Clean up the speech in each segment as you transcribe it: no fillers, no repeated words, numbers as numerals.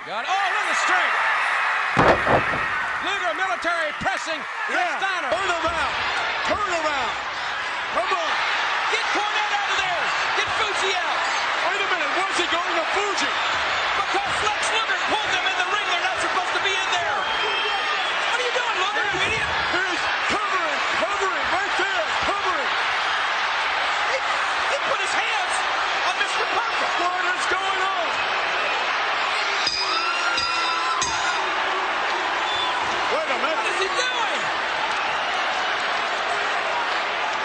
Got all in the strength. Luger military pressing. Yeah. Steiner. Turn around. Turn around. Come on. Get Cornette out of there. Get Fuji out. Wait a minute. Where's he going to Fuji? Because Lex Luger pulled them in the ring. They're not supposed to be in there. What are you doing, Luger, you idiot? Here's covering. Covering. Right there. Covering. He put his hands on Mr. Perfect. What is going on? Wait a minute. What is he doing?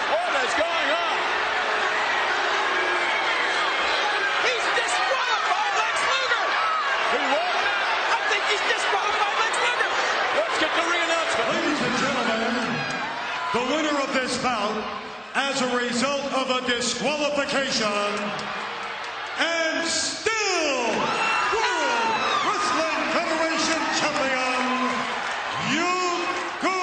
What is going on? He's disqualified Lex Luger. He what? I think he's disqualified Lex Luger. Let's get the re-announcement. Ladies and gentlemen, the winner of this bout, as a result of a disqualification, and still World Wrestling Federation Champion, Yokozuna.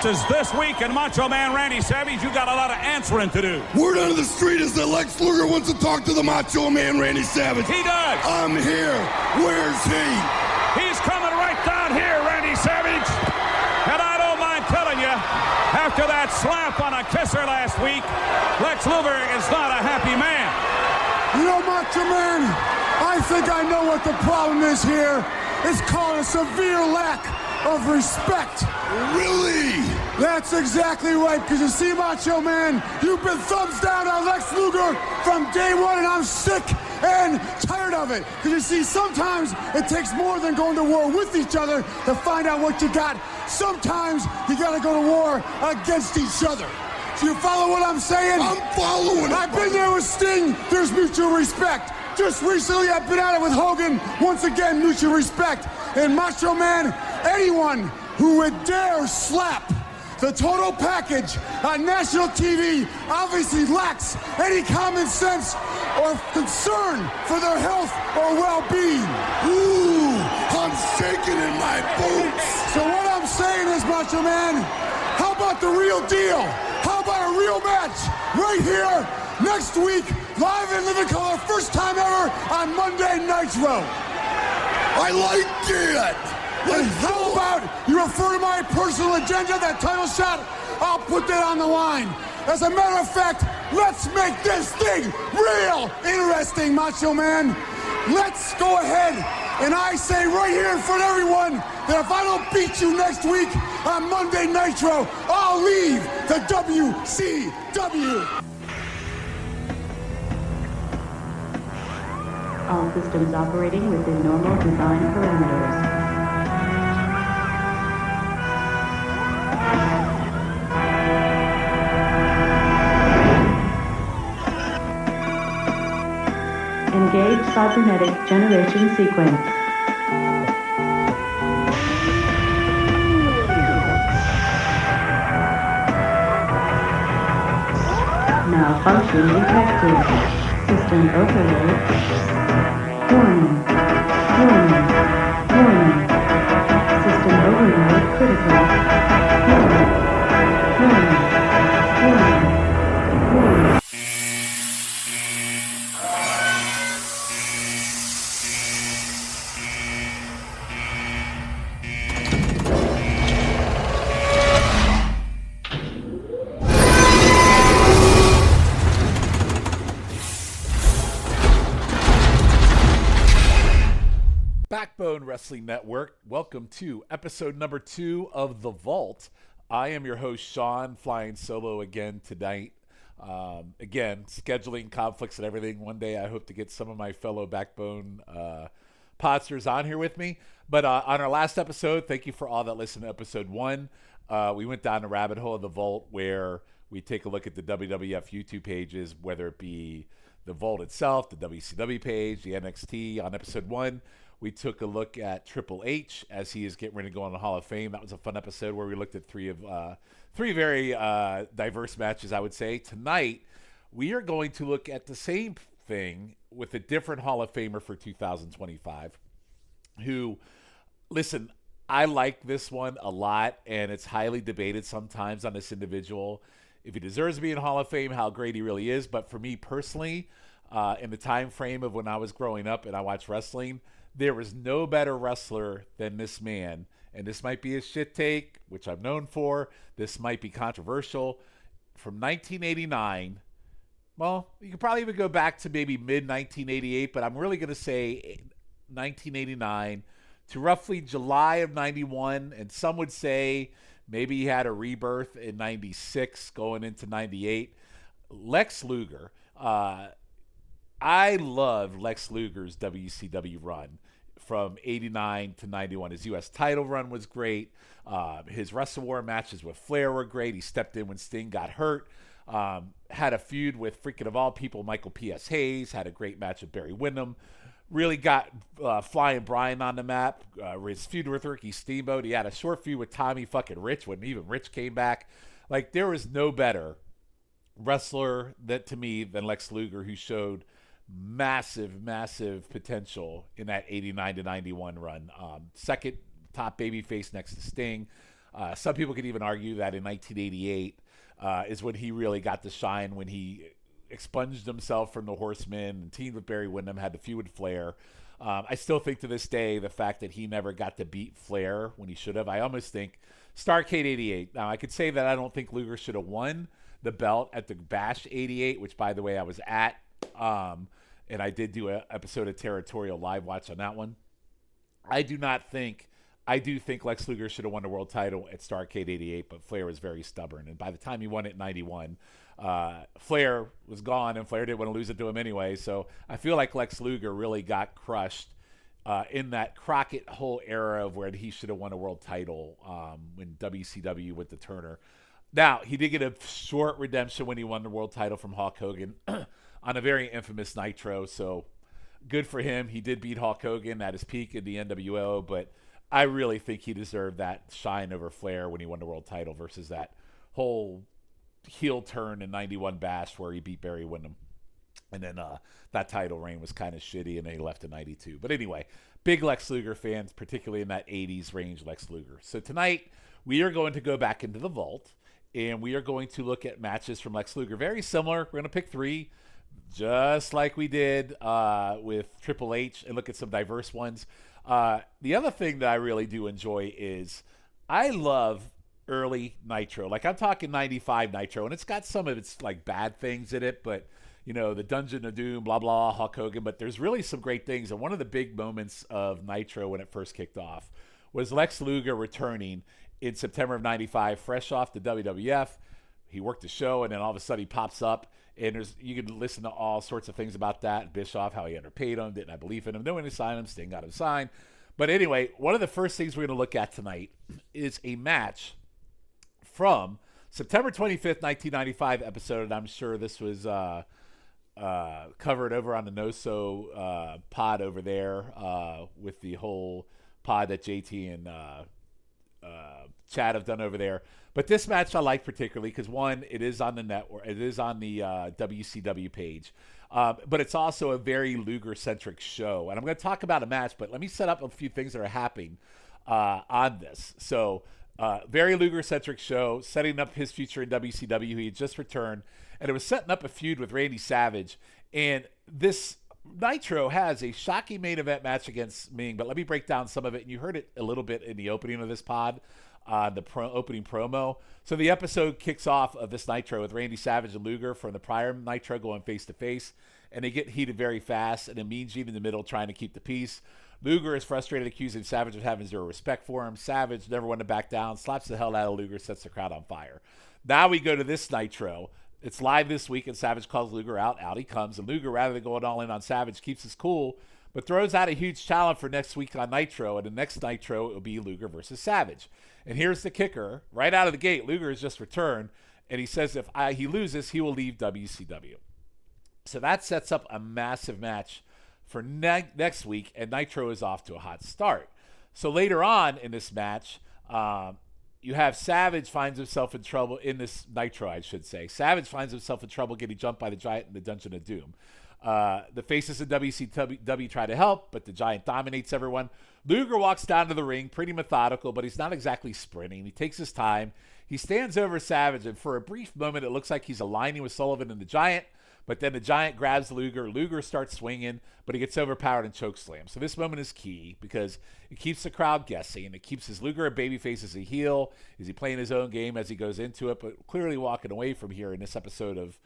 This week in Macho Man Randy Savage, you got a lot of answering to do. Word on the street is that Lex Luger wants to talk to the Macho Man Randy Savage. He does. I'm here. Where's he? He's coming right down here, Randy Savage. And I don't mind telling you, after that slap on a kisser last week, Lex Luger is not a happy man. You know, Macho Man, I think I know what the problem is here. It's called a severe lack of respect. Really? That's exactly right, because you see, Macho Man, you've been thumbs down on Lex Luger from day one, and I'm sick and tired of it. Because you see, sometimes it takes more than going to war with each other to find out what you got. Sometimes you got to go to war against each other. Do you follow what I'm saying? I'm following it. I've been there with Sting. There's mutual respect. Just recently, I've been at it with Hogan. Once again, mutual respect. And Macho Man, anyone who would dare slap the total package on national TV obviously lacks any common sense or concern for their health or well-being. Ooh, I'm shaking in my boots. So what I'm saying is, Macho Man, how about the real deal? How about a real match right here next week, live in living color, first time ever on Monday Nitro? I like it. And how about you refer to my personal agenda, that title shot? I'll put that on the line. As a matter of fact, let's make this thing real interesting, Macho Man. Let's go ahead, and I say right here in front of everyone that if I don't beat you next week on Monday Nitro, I'll leave the WCW. All systems operating within normal design parameters. Engage cybernetic generation sequence. Malfunction detected. System overload. Warning. Warning. Warning. System overload critical. Warning. Warning. Warning. Warning. Backbone Wrestling Network, welcome to episode number 2 of The Vault. I am your host, Sean, flying solo again tonight. Again, scheduling conflicts and everything. One day I hope to get some of my fellow Backbone podsters on here with me. But on our last episode, thank you for all that listened to episode 1. We went down the rabbit hole of The Vault where we take a look at the WWF YouTube pages, whether it be The Vault itself, the WCW page, the NXT. On episode 1, we took a look at Triple H as he is getting ready to go on the Hall of Fame. That was a fun episode where we looked at three very diverse matches, I would say. Tonight, we are going to look at the same thing with a different Hall of Famer for 2025 who, listen, I like this one a lot, and it's highly debated sometimes on this individual. If he deserves to be in Hall of Fame, how great he really is. But for me personally, in the time frame of when I was growing up and I watched wrestling, there was no better wrestler than this man. And this might be a shit take, which I'm known for. This might be controversial. From 1989, well, you could probably even go back to maybe mid-1988, but I'm really going to say 1989 to roughly July of 91. And some would say maybe he had a rebirth in 96 going into 98. Lex Luger. I love Lex Luger's WCW run from 89 to 91. His U.S. title run was great. His Wrestle War matches with Flair were great. He stepped in when Sting got hurt. Had a feud with freaking of all people, Michael P.S. Hayes. Had a great match with Barry Windham. Really got Flying Brian on the map. His feud with Ricky Steamboat. He had a short feud with Tommy fucking Rich when even Rich came back. Like, there was no better wrestler that to me than Lex Luger, who showed massive potential in that 89 to 91 run. Second top babyface next to Sting. Some people could even argue that in 1988 is when he really got to shine, when he expunged himself from the Horsemen and teamed with Barry Windham, had the feud with Flair. I still think to this day the fact that he never got to beat Flair when he should have. I almost think Starrcade 88. Now, I could say that I don't think Luger should have won the belt at the Bash 88, which, by the way, I was at. And I did do an episode of Territorial Live Watch on that one. I do think Lex Luger should have won the world title at Starrcade 88, but Flair was very stubborn. And by the time he won it in 91, Flair was gone, and Flair didn't want to lose it to him anyway. So I feel like Lex Luger really got crushed in that Crockett whole era of where he should have won a world title when WCW went to Turner. Now, he did get a short redemption when he won the world title from Hulk Hogan on a very infamous Nitro, so good for him. He did beat Hulk Hogan at his peak in the NWO, but I really think he deserved that shine over Flair when he won the world title versus that whole heel turn in 91 Bash where he beat Barry Windham. And then that title reign was kind of shitty, and then he left in 92. But anyway, big Lex Luger fans, particularly in that 80s range Lex Luger. So tonight, we are going to go back into the vault, and we are going to look at matches from Lex Luger. Very similar. We're going to pick 3, just like we did with Triple H, and look at some diverse ones. The other thing that I really do enjoy is I love early Nitro. Like, I'm talking 95 Nitro, and it's got some of its like bad things in it, but you know, the Dungeon of Doom, blah, blah, Hulk Hogan, but there's really some great things. And one of the big moments of Nitro when it first kicked off was Lex Luger returning in September of 95, fresh off the WWF. He worked the show, and then all of a sudden he pops up, and you can listen to all sorts of things about that. Bischoff, how he underpaid him, didn't have belief in him, no one to sign him, Sting got him signed. But anyway, one of the first things we're going to look at tonight is a match from September 25th, 1995 episode, and I'm sure this was covered over on the No-So pod over there with the whole pod that JT and Chad have done over there. But this match I like particularly because, one, it is on the network, it is on the WCW page, but it's also a very Luger-centric show. And I'm going to talk about a match, but let me set up a few things that are happening on this. So, very Luger-centric show, setting up his future in WCW. He had just returned, and it was setting up a feud with Randy Savage. And this Nitro has a shocking main event match against Meng, but let me break down some of it. And you heard it a little bit in the opening of this pod, the opening promo. So the episode kicks off of this Nitro with Randy Savage and Luger from the prior Nitro going face-to-face, and they get heated very fast, and then Mean Gene in the middle trying to keep the peace. Luger is frustrated, accusing Savage of having zero respect for him. Savage never wanted to back down, slaps the hell out of Luger, sets the crowd on fire. Now we go to this Nitro. It's live this week, and Savage calls Luger out. Out he comes, and Luger, rather than going all in on Savage, keeps his cool, but throws out a huge challenge for next week on Nitro, and the next Nitro, it will be Luger versus Savage. And here's the kicker. Right out of the gate, Luger has just returned, and he says if he loses, he will leave WCW. So that sets up a massive match for next week, and Nitro is off to a hot start. So later on in this match, you have Savage finds himself in trouble in this Nitro, I should say. Savage finds himself in trouble getting jumped by the Giant in the Dungeon of Doom. The faces of WCW try to help, but the Giant dominates everyone. Luger walks down to the ring, pretty methodical, but he's not exactly sprinting. He takes his time. He stands over Savage, and for a brief moment, it looks like he's aligning with Sullivan and the Giant, But then the Giant grabs Luger. Luger starts swinging, but he gets overpowered and chokeslam. So this moment is key because it keeps the crowd guessing. It keeps his Luger a babyface as a heel. Is he playing his own game as he goes into it? But clearly walking away from here in this episode of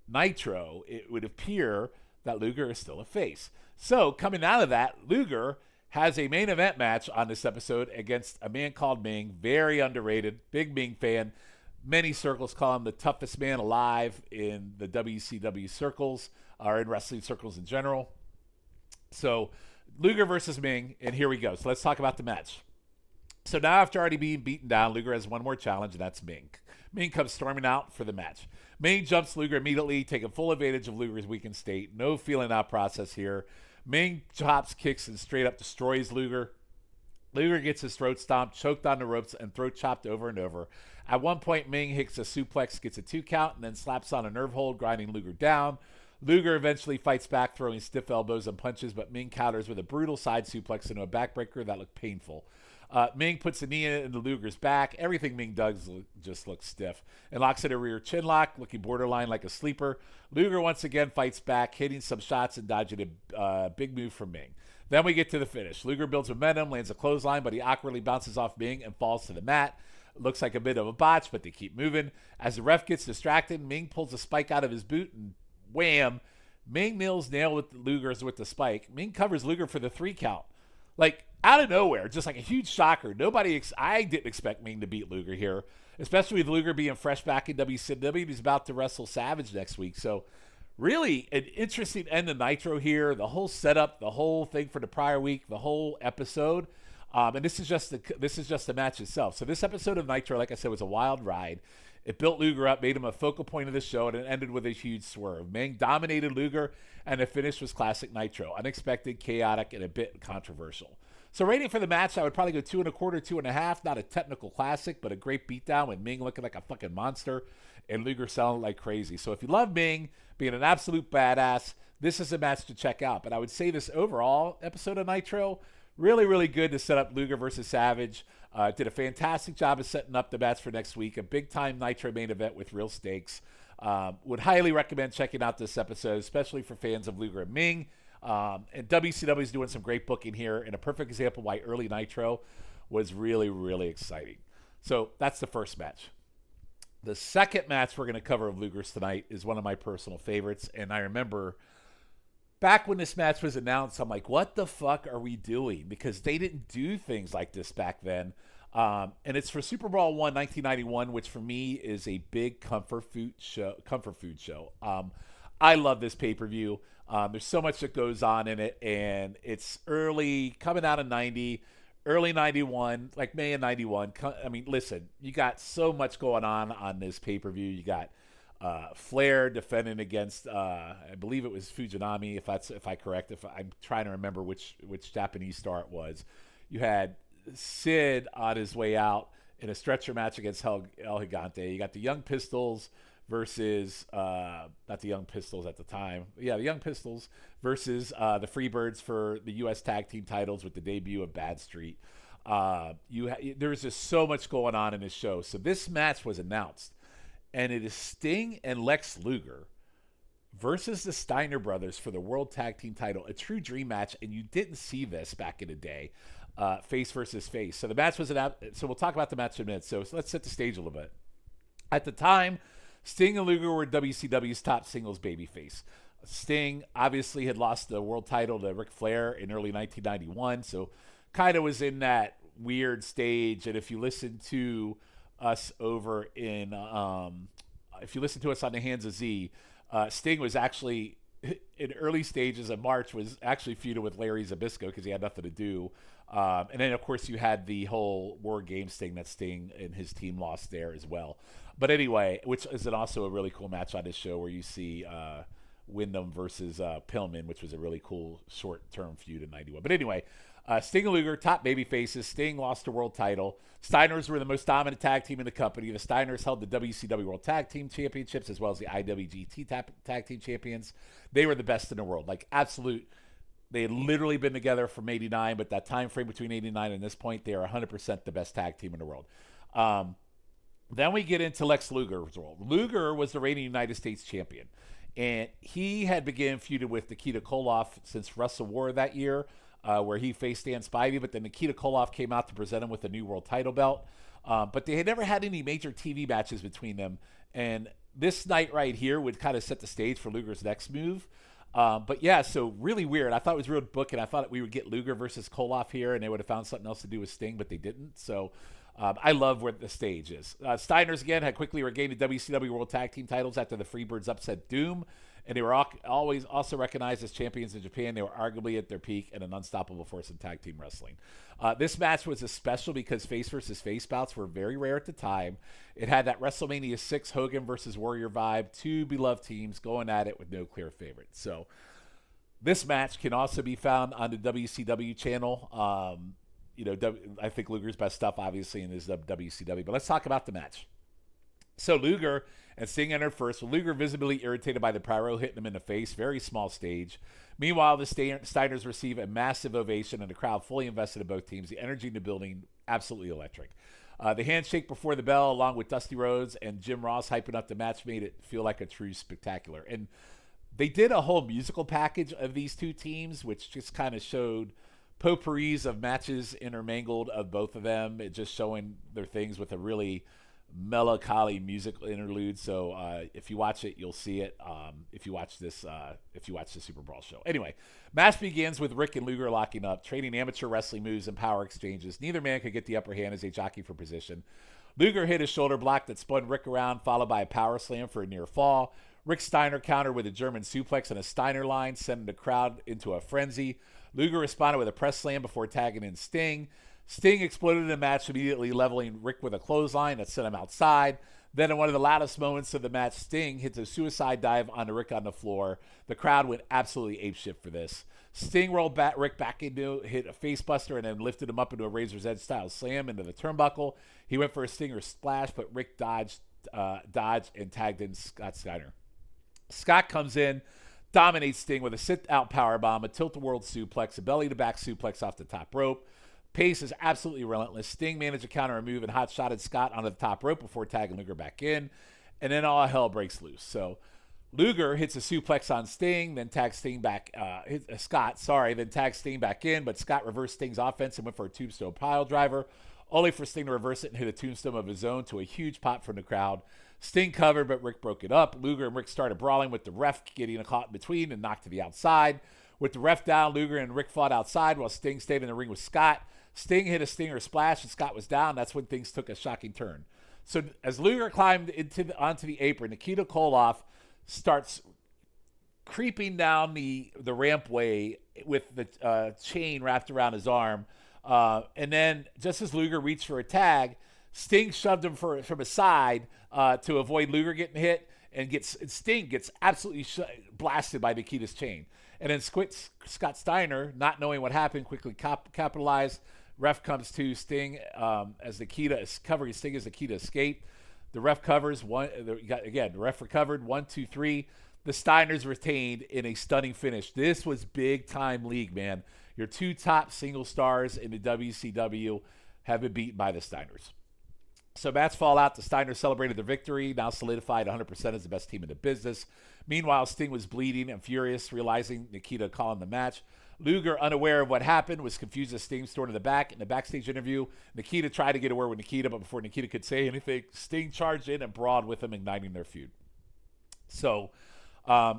Nitro, it would appear that Luger is still a face. So coming out of that, Luger has a main event match on this episode against a man called Meng. Very underrated. Big Meng fan. Many circles call him the toughest man alive in the WCW circles, or in wrestling circles in general. So Luger versus Meng, and here we go. So let's talk about the match. So now after already being beaten down, Luger has one more challenge, and that's Meng. Meng comes storming out for the match. Meng jumps Luger immediately, taking full advantage of Luger's weakened state. No feeling out process here. Meng chops, kicks, and straight up destroys Luger. Luger gets his throat stomped, choked on the ropes, and throat chopped over and over. At one point, Meng hits a suplex, gets a 2 count, and then slaps on a nerve hold, grinding Luger down. Luger eventually fights back, throwing stiff elbows and punches, but Meng counters with a brutal side suplex into a backbreaker that looked painful. Meng puts a knee into Luger's back. Everything Meng does just looks stiff. And locks in a rear chin lock, looking borderline like a sleeper. Luger once again fights back, hitting some shots and dodging a big move from Meng. Then we get to the finish. Luger builds momentum, lands a clothesline, but he awkwardly bounces off Meng and falls to the mat. Looks like a bit of a botch, but they keep moving. As the ref gets distracted, Meng pulls a spike out of his boot and wham! Meng nails Luger's with the spike. Meng covers Luger for the 3 count. Like, out of nowhere, just like a huge shocker. I didn't expect Meng to beat Luger here, especially with Luger being fresh back in WCW. He's about to wrestle Savage next week. So really an interesting end to Nitro here. The whole setup, the whole thing for the prior week, the whole episode. And this is just the match itself. So this episode of Nitro, like I said, was a wild ride. It built Luger up, made him a focal point of the show, and it ended with a huge swerve. Meng dominated Luger, and the finish was classic Nitro. Unexpected, chaotic, and a bit controversial. So rating for the match, I would probably go 2 1/4, 2.5. Not a technical classic, but a great beatdown with Meng looking like a fucking monster and Luger selling like crazy. So if you love Meng being an absolute badass, this is a match to check out. But I would say this overall episode of Nitro, really, really good to set up Luger versus Savage. Did a fantastic job of setting up the match for next week. A big-time Nitro main event with real stakes. Would highly recommend checking out this episode, especially for fans of Luger and Meng. And WCW is doing some great booking here, and a perfect example why early Nitro was really, really exciting. So that's the first match. The second match we're going to cover of Luger's tonight is one of my personal favorites, and I remember back when this match was announced, I'm like, what the fuck are we doing? Because they didn't do things like this back then. And it's for SuperBrawl I 1991, which for me is a big comfort food show. I love this pay-per-view. There's so much that goes on in it, and it's early, coming out of 90, early 91, like May of 91. I mean, listen, you got so much going on this pay-per-view. You got Flair defending against, I believe it was Fujinami, I'm trying to remember which Japanese star it was. You had Sid on his way out in a stretcher match against El Gigante. You got the Young Pistols versus, not the Young Pistols at the time. Yeah, the Young Pistols versus the Freebirds for the U.S. Tag Team titles with the debut of Bad Street. There's just so much going on in this show. So this match was announced, and it is Sting and Lex Luger versus the Steiner Brothers for the World Tag Team title. A true dream match, and you didn't see this back in the day. Face versus face. So the match was announced. So we'll talk about the match in a minute. So let's set the stage a little bit. At the time, Sting and Luger were WCW's top singles babyface. Sting obviously had lost the world title to Ric Flair in early 1991, so kind of was in that weird stage. And if you listen to us over in, if you listen to us on the Hands of Z, Sting was actually in early stages of March was actually feuding with Larry Zbyszko because he had nothing to do. And then, of course, you had the whole War Games thing that Sting and his team lost there as well. But anyway, which is also a really cool match on this show where you see Wyndham versus Pillman, which was a really cool short-term feud in 91. But anyway, Sting and Luger, top baby faces. Sting lost the world title. Steiners were the most dominant tag team in the company. The Steiners held the WCW World Tag Team Championships as well as the IWGP Tag Team Champions. They were the best in the world, like absolute. They had literally been together from 89, but that time frame between 89 and this point, they are 100% the best tag team in the world. Then we get into Lex Luger's role. Luger was the reigning United States champion. And he had begun feuded with Nikita Koloff since Wrestle War that year, where he faced Dan Spivey. But then Nikita Koloff came out to present him with a new world title belt. But they had never had any major TV matches between them. And this night right here would kind of set the stage for Luger's next move. But yeah, so really weird. I thought it was a real book, and I thought we would get Luger versus Koloff here, and they would have found something else to do with Sting, but they didn't. So I love where the stage is. Steiners, again, had quickly regained the WCW World Tag Team titles after the Freebirds upset Doom, and they were always also recognized as champions in Japan. They were arguably at their peak and an unstoppable force in tag team wrestling. This match was special because face versus face bouts were very rare at the time. It had that WrestleMania 6 Hogan versus Warrior vibe, two beloved teams going at it with no clear favorite. So this match can also be found on the WCW channel. I think Luger's best stuff, obviously, in his WCW. But let's talk about the match. So Luger and Sting entered first, with Luger visibly irritated by the pyro hitting him in the face. Very small stage. Meanwhile, the Steiners receive a massive ovation, and the crowd fully invested in both teams. The energy in the building, absolutely electric. The handshake before the bell, along with Dusty Rhodes and Jim Ross hyping up the match, made it feel like a true spectacular. And they did a whole musical package of these two teams, which just kind of showed potpourris of matches intermingled of both of them. It just showing their things with a really melancholy musical interlude. So if you watch it, you'll see it. If you watch the SuperBrawl show. Anyway, match begins with Rick and Luger locking up, trading amateur wrestling moves and power exchanges. Neither man could get the upper hand as they jockey for position. Luger hit a shoulder block that spun Rick around, followed by a power slam for a near fall. Rick Steiner countered with a German suplex and a Steiner line, sending the crowd into a frenzy. Luger responded with a press slam before tagging in Sting. Sting exploded in the match, immediately leveling Rick with a clothesline that sent him outside. Then in one of the loudest moments of the match, Sting hits a suicide dive onto Rick on the floor. The crowd went absolutely apeshit for this. Sting rolled Rick back into, hit a facebuster, and then lifted him up into a Razor's Edge style slam into the turnbuckle. He went for a Stinger splash, but Rick dodged and tagged in Scott Steiner. Scott comes in, dominates Sting with a sit-out powerbomb, a tilt-a-world suplex, a belly-to-back suplex off the top rope. Pace is absolutely relentless. Sting managed to counter a move and hot-shotted Scott onto the top rope before tagging Luger back in. And then all hell breaks loose. So Luger hits a suplex on Sting, then tags Sting back, then tags Sting back in, but Scott reversed Sting's offense and went for a tombstone pile driver, only for Sting to reverse it and hit a tombstone of his own to a huge pop from the crowd. Sting covered, but Rick broke it up. Luger and Rick started brawling, with the ref getting caught in between and knocked to the outside. With the ref down, Luger and Rick fought outside while Sting stayed in the ring with Scott. Sting hit a Stinger splash and Scott was down. That's when things took a shocking turn. So as Luger climbed onto the apron, Nikita Koloff starts creeping down the rampway with the chain wrapped around his arm. And then just as Luger reached for a tag, Sting shoved him from his side to avoid Luger getting hit, and Sting gets absolutely blasted by Nikita's chain. And then Scott Steiner, not knowing what happened, quickly capitalized. Ref comes to Sting as Nikita is covering Sting as Nikita escaped. The ref covers the ref recovered 1, 2, 3. The Steiners retained in a stunning finish. This was big time league, man. Your two top single stars in the WCW have been beaten by the Steiners. So match fallout, the Steiners celebrated their victory, now solidified 100% as the best team in the business. Meanwhile, Sting was bleeding and furious, realizing Nikita calling the match. Luger, unaware of what happened, was confused as Sting stormed to the back. In the backstage interview, Nikita tried to get a word with Nikita, but before Nikita could say anything, Sting charged in and brawled with him, igniting their feud. So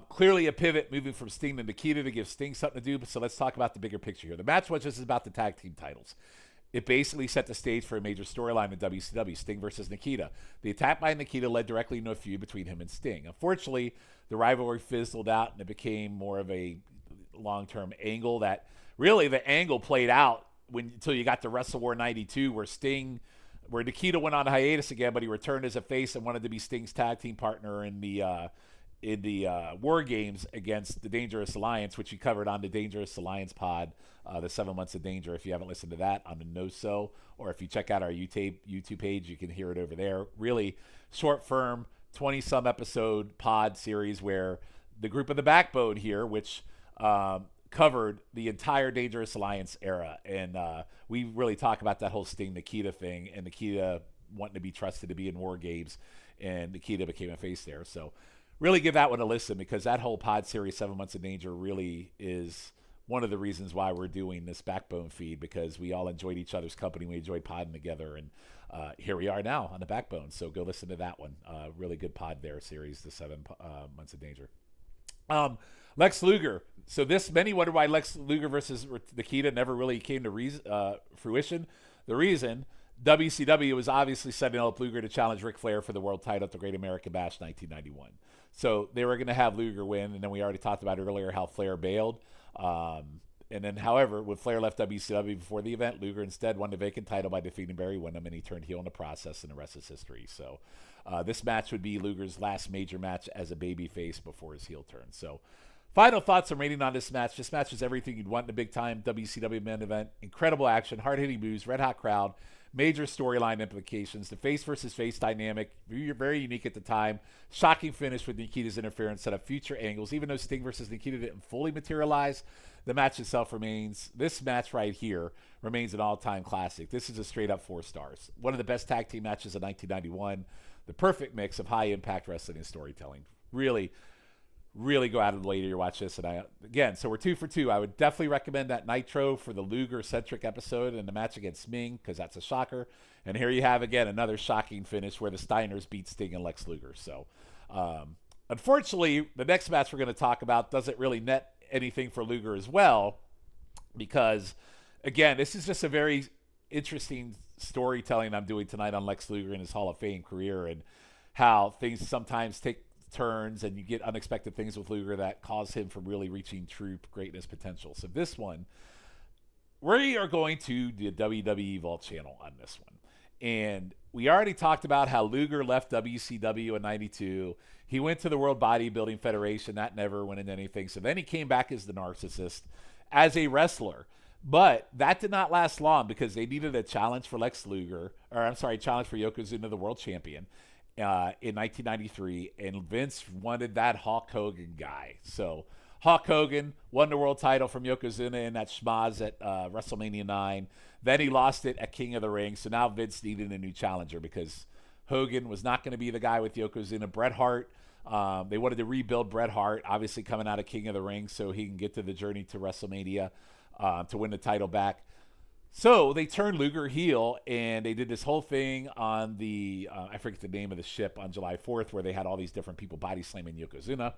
clearly a pivot moving from Sting to Nikita to give Sting something to do. So let's talk about the bigger picture here. The match was just about the tag team titles. It basically set the stage for a major storyline in WCW, Sting versus Nikita. The attack by Nikita led directly into a feud between him and Sting. Unfortunately, the rivalry fizzled out, and it became more of a long-term angle that really the angle played out until you got to Wrestle War 92, where Nikita went on hiatus again, but he returned as a face and wanted to be Sting's tag team partner in the War Games against the Dangerous Alliance, which we covered on the Dangerous Alliance pod, the 7 Months of Danger. If you haven't listened to that on the No-So, or if you check out our YouTube page, you can hear it over there. Really short, firm, 20-some episode pod series where the group of the Backbone here, which covered the entire Dangerous Alliance era. And we really talk about that whole Sting-Nikita thing, and Nikita wanting to be trusted to be in War Games, and Nikita became a face there. So really give that one a listen, because that whole pod series, 7 Months in Danger, really is one of the reasons why we're doing this Backbone feed, because we all enjoyed each other's company. We enjoyed podding together, and here we are now on the Backbone. So go listen to that one. Really good pod there series, the 7 Months in Danger. Lex Luger. So many wonder why Lex Luger versus Nikita never really came to fruition. The reason, WCW was obviously setting up Luger to challenge Ric Flair for the world title at the Great American Bash 1991. So they were going to have Luger win, and then we already talked about earlier how Flair bailed. And then, however, when Flair left WCW before the event, Luger instead won the vacant title by defeating Barry Windham, and he turned heel in the process, and the rest is history. So this match would be Luger's last major match as a babyface before his heel turn. So final thoughts and rating on this match. This match was everything you'd want in a big-time WCW main event. Incredible action, hard-hitting moves, red-hot crowd, major storyline implications. The face versus face dynamic, very unique at the time. Shocking finish with Nikita's interference, set up future angles. Even though Sting versus Nikita didn't fully materialize, the match itself this match right here remains an all-time classic. This is a straight-up 4 stars. One of the best tag team matches of 1991. The perfect mix of high-impact wrestling and storytelling. Really go out of the way to watch this. And so we're 2 for 2. I would definitely recommend that Nitro for the Luger-centric episode and the match against Meng, because that's a shocker. And here you have, again, another shocking finish where the Steiners beat Sting and Lex Luger. So, unfortunately, the next match we're going to talk about doesn't really net anything for Luger as well, because, again, this is just a very interesting storytelling I'm doing tonight on Lex Luger and his Hall of Fame career, and how things sometimes take turns and you get unexpected things with Luger that cause him from really reaching true greatness potential. So this one, we are going to the WWE Vault channel on this one. And we already talked about how Luger left WCW in 92. He went to the World Bodybuilding Federation. That never went into anything. So then he came back as the Narcissist as a wrestler. But that did not last long, because they needed a challenge for challenge for Yokozuna, the world champion, in 1993. And Vince wanted that Hulk Hogan guy. So Hulk Hogan won the world title from Yokozuna in that schmaz at WrestleMania 9. Then he lost it at King of the Ring. So now Vince needed a new challenger, because Hogan was not going to be the guy with Yokozuna. Bret Hart, they wanted to rebuild Bret Hart, obviously coming out of King of the Ring, so he can get to the journey to WrestleMania to win the title back. So they turned Luger heel, and they did this whole thing on the, I forget the name of the ship, on July 4th, where they had all these different people body slamming Yokozuna.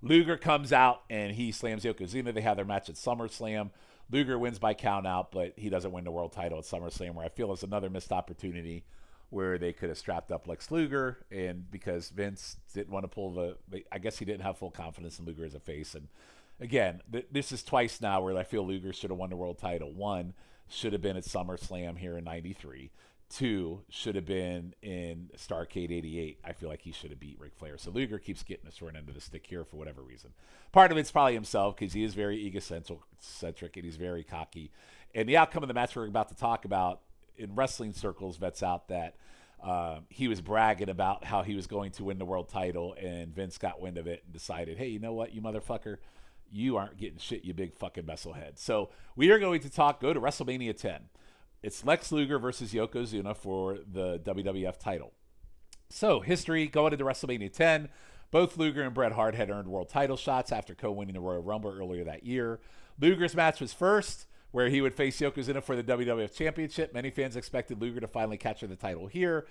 Luger comes out, and he slams Yokozuna. They have their match at SummerSlam. Luger wins by count out, but he doesn't win the world title at SummerSlam, where I feel is another missed opportunity where they could have strapped up Lex Luger, and because Vince didn't want to pull I guess he didn't have full confidence in Luger as a face. And again, this is twice now where I feel Luger should have won the world title. 1, should have been at SummerSlam here in 93. 2, should have been in Starrcade 88. I feel like he should have beat Ric Flair. So Luger keeps getting the short end of the stick here for whatever reason. Part of it's probably himself, because he is very egocentric and he's very cocky. And the outcome of the match we're about to talk about in wrestling circles vets out that he was bragging about how he was going to win the world title, and Vince got wind of it and decided, hey, you know what, you motherfucker, you aren't getting shit, you big fucking musclehead. So we are going to go to WrestleMania 10. It's Lex Luger versus Yokozuna for the WWF title. So history going into WrestleMania 10, both Luger and Bret Hart had earned world title shots after co-winning the Royal Rumble earlier that year. Luger's match was first, where he would face Yokozuna for the WWF Championship. Many fans expected Luger to finally capture the title here,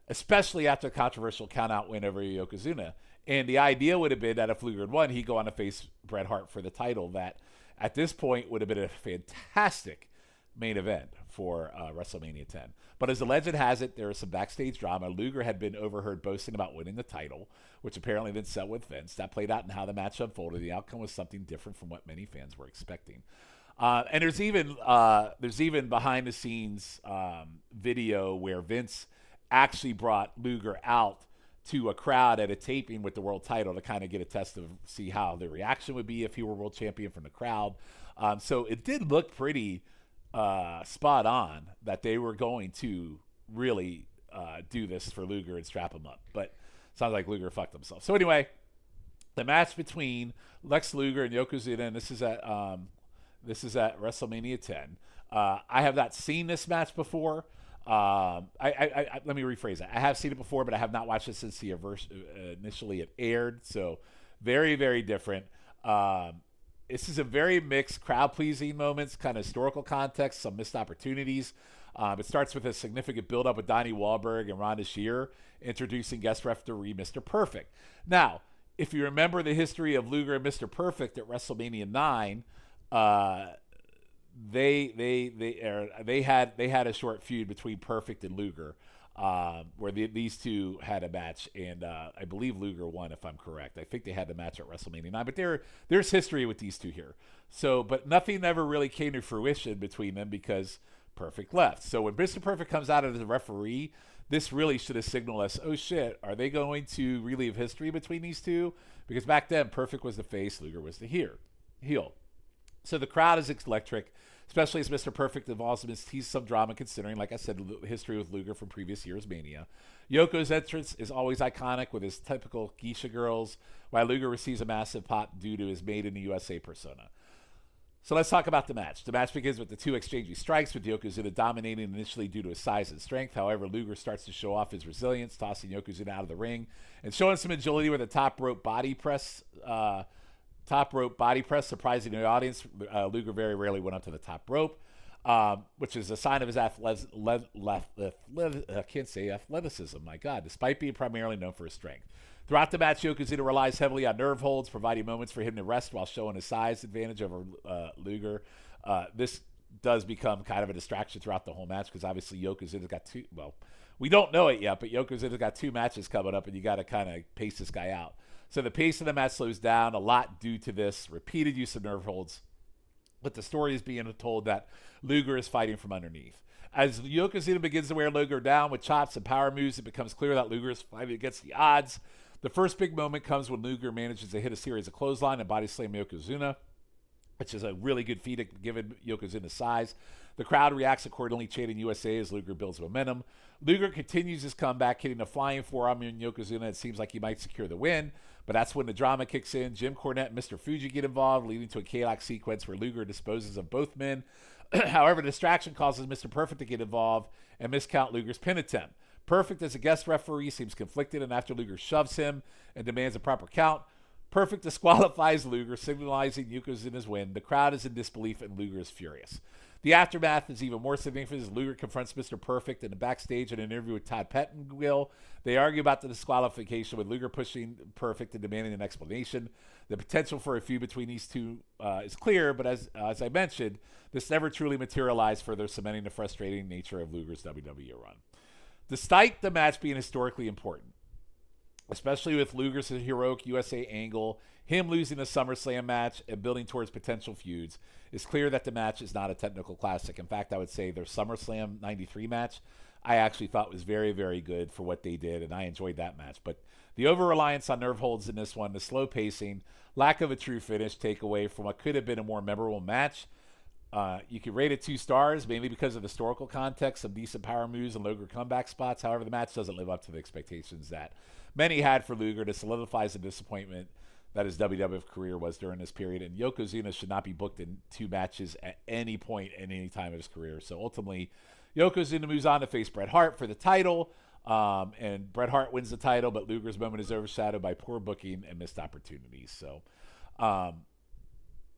especially after a controversial count-out win over Yokozuna. And the idea would have been that if Luger had won, he'd go on to face Bret Hart for the title. That, at this point, would have been a fantastic main event for WrestleMania 10. But as the legend has it, there was some backstage drama. Luger had been overheard boasting about winning the title, which apparently then set with Vince. That played out in how the match unfolded. The outcome was something different from what many fans were expecting. And there's even behind the scenes video where Vince actually brought Luger out to a crowd at a taping with the world title to kind of get a test of see how the reaction would be if he were world champion from the crowd. So it did look pretty spot on that they were going to really do this for Luger and strap him up. But it sounds like Luger fucked himself. So anyway, the match between Lex Luger and Yokozuna, and this is at WrestleMania 10. I have not seen this match before. Let me rephrase that. I have seen it before, but I have not watched it since the initially it aired. So very, very different. This is a very mixed crowd-pleasing moments, kind of historical context, some missed opportunities. It starts with a significant build-up with Donnie Wahlberg and Rhonda Shear introducing guest referee Mr. Perfect. Now, if you remember the history of Luger and Mr. Perfect at WrestleMania 9, they had a short feud between Perfect and Luger, where these two had a match, and I believe Luger won, if I'm correct. I think they had the match at WrestleMania 9, but there's history with these two here. So, but nothing ever really came to fruition between them because Perfect left. So when Mr. Perfect comes out as a referee, this really should have signaled us, oh shit, are they going to relive history between these two? Because back then, Perfect was the face, Luger was the heel. So the crowd is electric, especially as Mr. Perfect involves him in some drama, considering, like I said, the history with Luger from previous year's Mania. Yoko's entrance is always iconic with his typical geisha girls, while Luger receives a massive pop due to his Made in the USA persona. So let's talk about the match. The match begins with the two exchanging strikes, with Yokozuna dominating initially due to his size and strength. However, Luger starts to show off his resilience, tossing Yokozuna out of the ring and showing some agility with a top rope body press, surprising the audience. Luger very rarely went up to the top rope, which is a sign of his athleticism. My God, despite being primarily known for his strength. Throughout the match, Yokozuna relies heavily on nerve holds, providing moments for him to rest while showing his size advantage over Luger. This does become kind of a distraction throughout the whole match because obviously Yokozuna's got two. Well, we don't know it yet, but Yokozuna's got two matches coming up, and you got to kind of pace this guy out. So the pace of the match slows down a lot due to this repeated use of nerve holds, but the story is being told that Luger is fighting from underneath. As Yokozuna begins to wear Luger down with chops and power moves, it becomes clear that Luger is fighting against the odds. The first big moment comes when Luger manages to hit a series of clothesline and body slam Yokozuna, which is a really good feat given Yokozuna's size. The crowd reacts accordingly, chanting USA as Luger builds momentum. Luger continues his comeback, hitting a flying forearm on Yokozuna. It seems like he might secure the win, but that's when the drama kicks in. Jim Cornette and Mr. Fuji get involved, leading to a chaotic sequence where Luger disposes of both men. However, the distraction causes Mr. Perfect to get involved and miscount Luger's pin attempt. Perfect, as a guest referee, seems conflicted, and after Luger shoves him and demands a proper count, Perfect disqualifies Luger, signalizing Yokozuna's win. The crowd is in disbelief, and Luger is furious. The aftermath is even more significant as Luger confronts Mr. Perfect in the backstage in an interview with Todd Pettengill. They argue about the disqualification, with Luger pushing Perfect and demanding an explanation. The potential for a feud between these two is clear, but as I mentioned, this never truly materialized, further cementing the frustrating nature of Luger's WWE run. Despite the match being historically important, especially with Luger's heroic USA angle, him losing the SummerSlam match, and building towards potential feuds, it's clear that the match is not a technical classic. In fact, I would say their SummerSlam 93 match, I actually thought was very, very good for what they did, and I enjoyed that match. But the over-reliance on nerve holds in this one, the slow pacing, lack of a true finish take away from what could have been a more memorable match. You could rate it 2 stars, mainly because of historical context, some decent power moves, and Luger comeback spots. However, the match doesn't live up to the expectations that many had for Luger. It solidifies the disappointment that his WWF career was during this period, and Yokozuna should not be booked in 2 matches at any point in any time of his career. So ultimately, Yokozuna moves on to face Bret Hart for the title, and Bret Hart wins the title, but Luger's moment is overshadowed by poor booking and missed opportunities. So,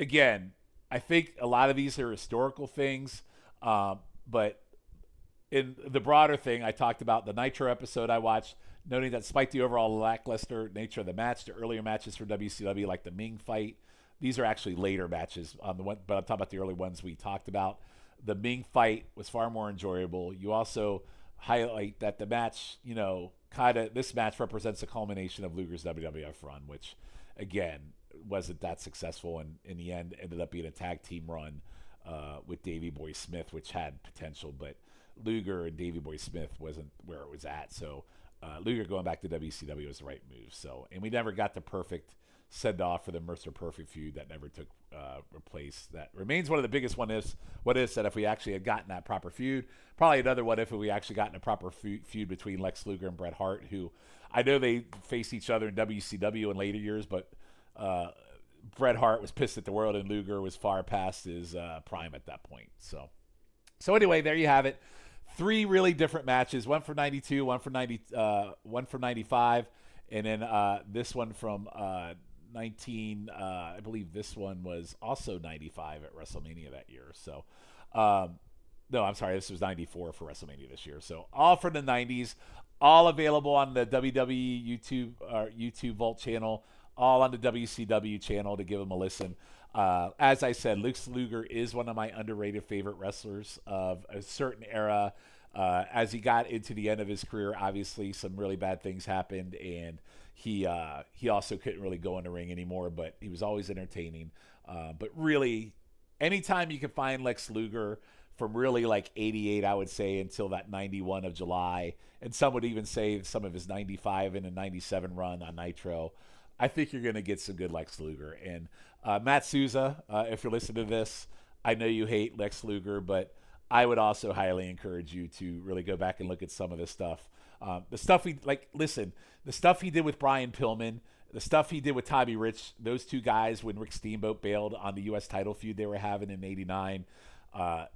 again, I think a lot of these are historical things, but in the broader thing, I talked about the Nitro episode I watched, noting that despite the overall lackluster nature of the match, the earlier matches for WCW, like the Meng fight, these are actually later matches, but I'm talking about the early ones we talked about. The Meng fight was far more enjoyable. You also highlight that the match, this match represents a culmination of Luger's WWF run, which, again, wasn't that successful, and in the end ended up being a tag team run with Davey Boy Smith, which had potential, but Luger and Davey Boy Smith wasn't where it was at. So Luger going back to WCW was the right move. So, and we never got the perfect send off for the Mercer Perfect feud that never took place. That remains one of the biggest what ifs that if we actually had gotten that proper feud, probably another what if we actually gotten a proper feud between Lex Luger and Bret Hart, who I know they faced each other in WCW in later years, but Bret Hart was pissed at the world, and Luger was far past his prime at that point. So anyway, there you have it. 3 really different matches, one from 92, one from 95, and then this one from 19, I believe this one was also 95 at WrestleMania that year. So, no, I'm sorry, this was 94 for WrestleMania this year. So all from the 90s, all available on the WWE YouTube Vault channel, all on the WCW channel to give them a listen. As I said, Lex Luger is one of my underrated favorite wrestlers of a certain era. As he got into the end of his career, obviously some really bad things happened, and he also couldn't really go in the ring anymore, but he was always entertaining. But really, anytime you can find Lex Luger from really like 88, I would say, until that 91 of July, and some would even say some of his 95 and a 97 run on Nitro, I think you're going to get some good Lex Luger. And Matt Souza, if you're listening to this, I know you hate Lex Luger, but I would also highly encourage you to really go back and look at some of this stuff. The stuff the stuff he did with Brian Pillman, the stuff he did with Tommy Rich, those two guys when Rick Steamboat bailed on the U.S. title feud they were having in '89,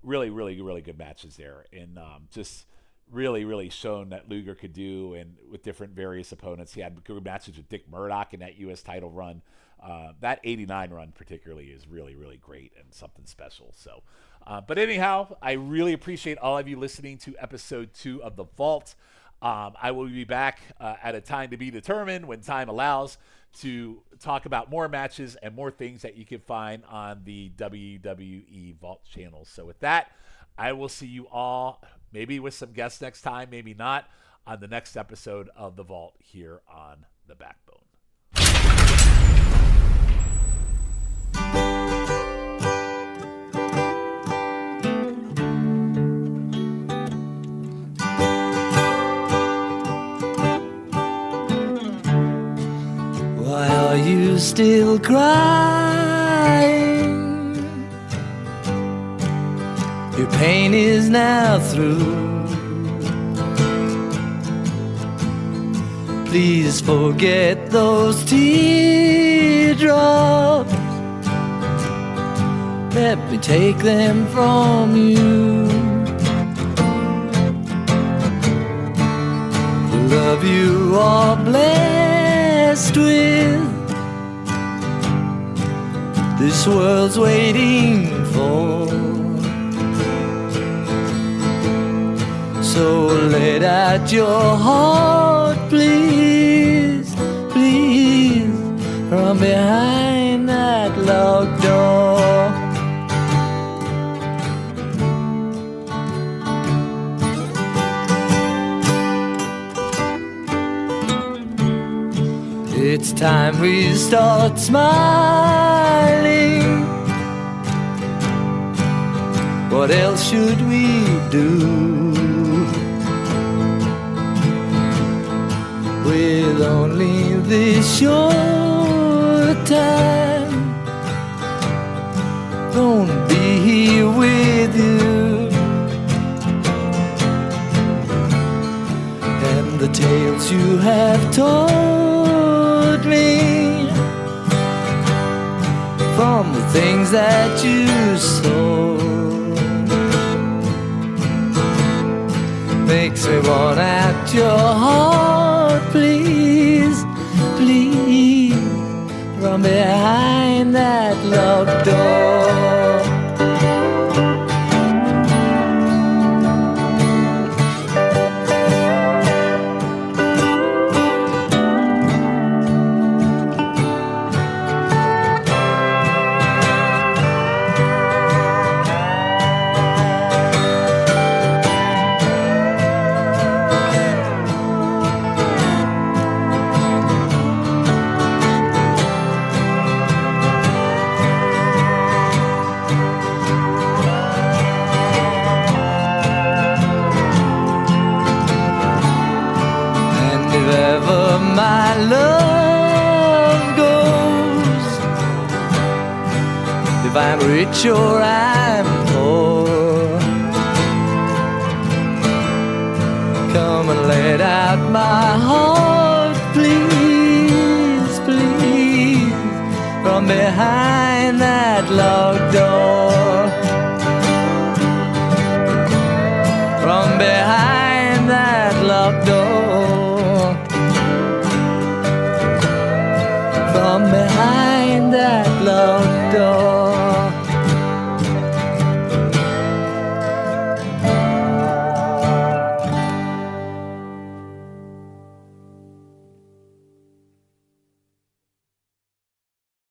really, really, really good matches there. And just really, really shown that Luger could do, and with different various opponents. He had good matches with Dick Murdoch in that U.S. title run. That 89 run particularly is really, really great and something special. So, but anyhow, I really appreciate all of you listening to episode 2 of The Vault. I will be back at a time to be determined, when time allows, to talk about more matches and more things that you can find on the WWE Vault channel. So with that, I will see you all, maybe with some guests next time, maybe not, on the next episode of The Vault here on The Backbone. Why are you still crying? Your pain is now through. Please forget those teardrops. Let me take them from you. The love you are blessed with, this world's waiting for. So let out your heart, please, please, from behind that locked door. It's time we start smiling. What else should we do? With only this short time, gonna be here with you. And the tales you have told me, from the things that you saw, makes me want out your heart, please, please, from behind that locked door. My love goes, if I'm rich or I'm poor, come and let out my heart, please, please, from behind that locked door.